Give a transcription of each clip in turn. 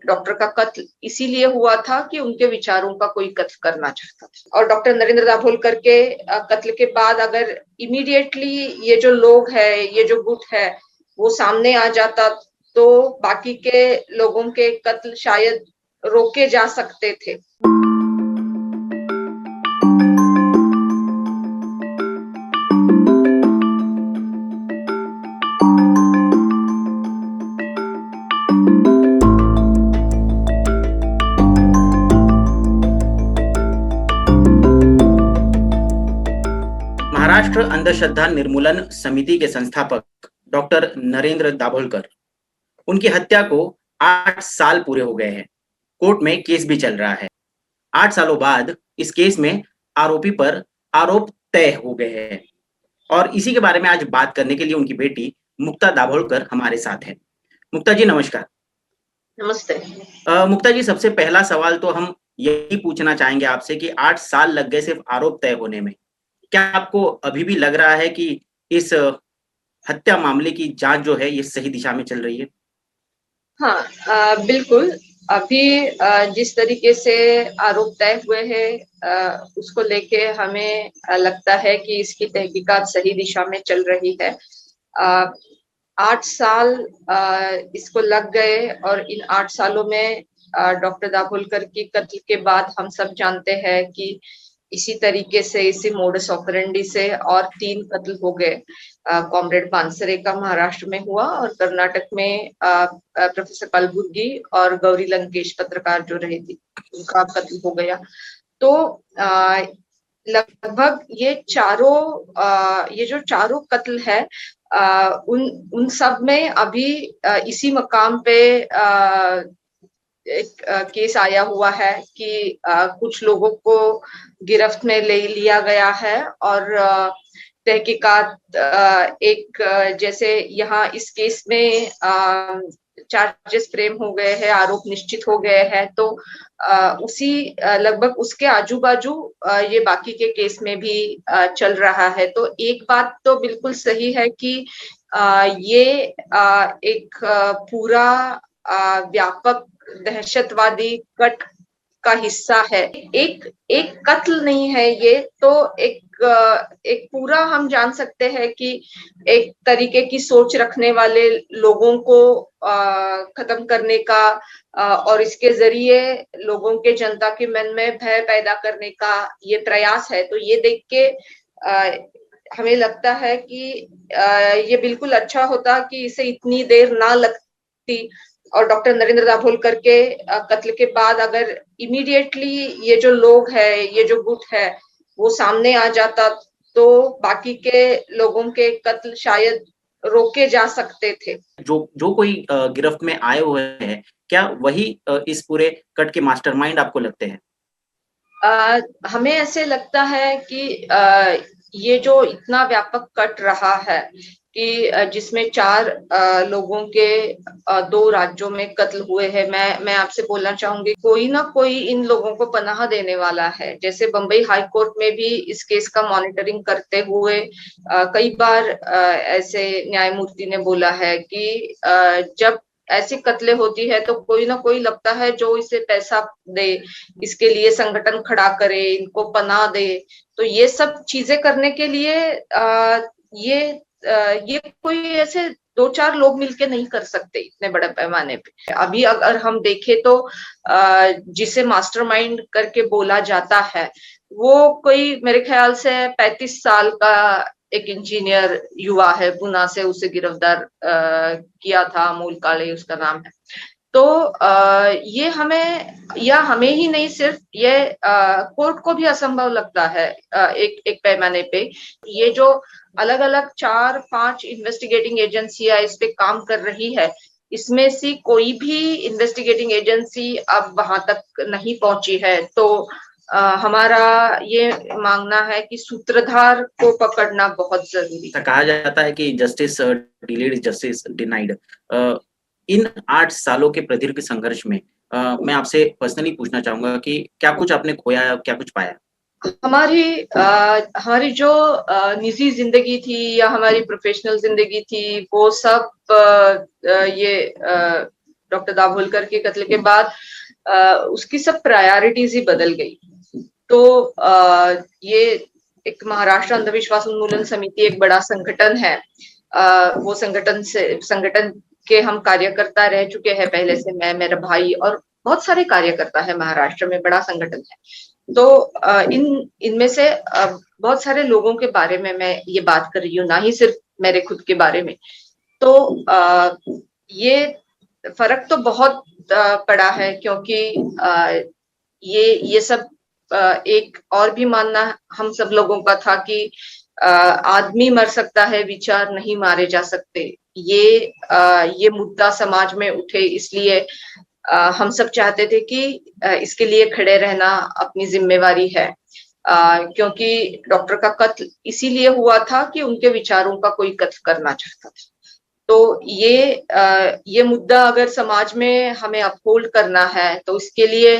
Doctor का कत्ल इसीलिए हुआ था कि उनके विचारों का कोई कत्ल करना चाहता था। और डॉक्टर नरेंद्र दाभोलकर के कत्ल के बाद अगर इमीडिएटली ये जो लोग है, ये जो गुट है, वो सामने आ जाता तो बाकी के लोगों के कत्ल शायद रोके जा सकते थे। महाराष्ट्र अंधश्रद्धा निर्मूलन समिति के संस्थापक डॉक्टर नरेंद्र दाभोलकर, उनकी हत्या को 8 साल पूरे हो गए हैं। कोर्ट में केस भी चल रहा है। 8 सालों बाद इस केस में आरोपी पर आरोप तय हो गए हैं और इसी के बारे में आज बात करने के लिए उनकी बेटी मुक्ता दाभोलकर हमारे साथ है। मुक्ता जी नमस्कार। नमस्ते। मुक्ता जी, सबसे पहला सवाल तो हम यही पूछना चाहेंगे आपसे कि 8 साल लग गए सिर्फ आरोप तय होने में। क्या आपको अभी भी लग रहा है कि इस हत्या मामले की जांच जो है ये सही दिशा में चल रही है? हाँ, बिल्कुल। अभी जिस तरीके से आरोप तय हुए हैं उसको लेके हमें लगता है कि इसकी तहकीकात सही दिशा में चल रही है। 8 साल इसको लग गए और इन 8 सालों में डॉक्टर दाभोलकर की कत्ल के बाद हम सब जानते हैं कि इसी तरीके से, इसी मोडस ऑपरेंडी से और 3 कत्ल हो गए। कॉमरेड पानसरे का महाराष्ट्र में हुआ और कर्नाटक में प्रोफेसर कलबुर्गी और गौरी लंकेश पत्रकार जो रही थी उनका कत्ल हो गया। तो लगभग ये जो चारों कत्ल है उन सब में अभी इसी मकाम पे एक केस आया हुआ है कि कुछ लोगों को गिरफ्त में ले लिया गया है और तहकीकात एक जैसे यहाँ इस केस में चार्जेस फ्रेम हो गए हैं, आरोप निश्चित हो गए हैं, तो उसी लगभग उसके आजू बाजू ये बाकी के केस में भी चल रहा है। तो एक बात तो बिल्कुल सही है कि ये एक पूरा व्यापक दहशतवादी कट का हिस्सा है। एक कत्ल नहीं है ये, तो एक पूरा हम जान सकते हैं कि एक तरीके की सोच रखने वाले लोगों को खत्म करने का और इसके जरिए लोगों के, जनता के मन में भय पैदा करने का ये प्रयास है। तो ये देख के हमें लगता है कि ये बिल्कुल अच्छा होता कि इसे इतनी देर ना लगती और डॉक्टर नरेंद्र दाभोलकर के कत्ल के बाद अगर इमीडिएटली ये जो लोग है, ये जो गुट है, वो सामने आ जाता तो बाकी के लोगों के कत्ल शायद रोके जा सकते थे। जो कोई गिरफ्त में आए हुए हैं, क्या वही इस पूरे कट के मास्टरमाइंड आपको लगते हैं? हमें ऐसे लगता है कि ये जो इतना व्यापक कट रहा है कि जिसमें 4 लोगों के 2 राज्यों में कत्ल हुए हैं। मैं आपसे बोलना चाहूंगी, कोई ना कोई इन लोगों को पनाह देने वाला है। जैसे बम्बई हाई कोर्ट में भी इस केस का मॉनिटरिंग करते हुए कई बार ऐसे न्यायमूर्ति ने बोला है कि जब ऐसी कत्ले होती है तो कोई ना कोई लगता है जो इसे पैसा दे, इसके लिए संगठन खड़ा करे, इनको पनाह दे। तो ये सब चीजें करने के लिए ये कोई ऐसे 2-4 लोग मिलके नहीं कर सकते इतने बड़े पैमाने पे। अभी अगर हम देखें तो जिसे मास्टरमाइंड करके बोला जाता है वो कोई मेरे ख्याल से 35 साल का एक इंजीनियर युवा है, पुणे से उसे गिरफ्तार किया था, अमोल काले उसका नाम है। तो ये हमें ही नहीं, सिर्फ ये कोर्ट को भी असंभव लगता है एक पैमाने पे। ये जो अलग अलग 4-5 इन्वेस्टिगेटिंग एजेंसियां इस पे काम कर रही है, इसमें से कोई भी इन्वेस्टिगेटिंग एजेंसी अब वहां तक नहीं पहुंची है। तो हमारा ये मांगना है कि सूत्रधार को पकड़ना बहुत जरूरी है। कहा जाता है कि justice delayed is justice denied. इन 8 सालों के प्रदीर्घ संघर्ष में मैं आपसे पर्सनली पूछना चाहूंगा कि क्या कुछ आपने खोया, क्या कुछ पाया? हमारी जो निजी जिंदगी थी या हमारी प्रोफेशनल जिंदगी थी, वो सब ये डॉक्टर दाभोलकर के कत्ल के बाद उसकी सब प्रायोरिटीज ही बदल गई। तो ये एक महाराष्ट्र अंधविश्वास उन्मूलन समिति एक बड़ा संगठन है। वो संगठन के हम कार्यकर्ता रह चुके हैं पहले से, मैं, मेरा भाई और बहुत सारे कार्यकर्ता है महाराष्ट्र में, बड़ा संगठन है। तो इनमें से बहुत सारे लोगों के बारे में मैं ये बात कर रही हूँ, ना ही सिर्फ मेरे खुद के बारे में। तो ये फर्क तो बहुत पड़ा है, क्योंकि ये सब एक और भी मानना हम सब लोगों का था कि आदमी मर सकता है, विचार नहीं मारे जा सकते। ये मुद्दा समाज में उठे, इसलिए हम सब चाहते थे कि इसके लिए खड़े रहना अपनी जिम्मेवारी है, क्योंकि डॉक्टर का कत्ल इसीलिए हुआ था कि उनके विचारों का कोई कत्ल करना चाहता था। तो ये मुद्दा अगर समाज में हमें अपहोल्ड करना है तो इसके लिए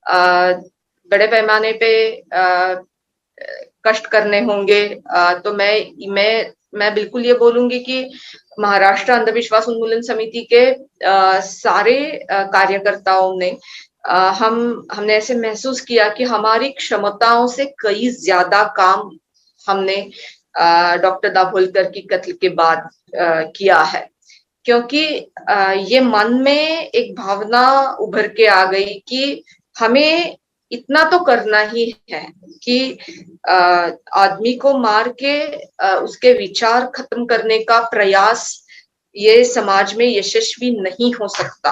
बड़े पैमाने पे कष्ट करने होंगे। तो मैं बिल्कुल ये बोलूंगी कि महाराष्ट्र अंधविश्वास उन्मूलन समिति के सारे कार्यकर्ताओं ने हमने ऐसे महसूस किया कि हमारी क्षमताओं से कई ज्यादा काम हमने डॉक्टर दाभोलकर की कत्ल के बाद किया है, क्योंकि ये मन में एक भावना उभर के आ गई कि हमें इतना तो करना ही है कि आदमी को मार के उसके विचार खत्म करने का प्रयास ये समाज में यशस्वी नहीं हो सकता।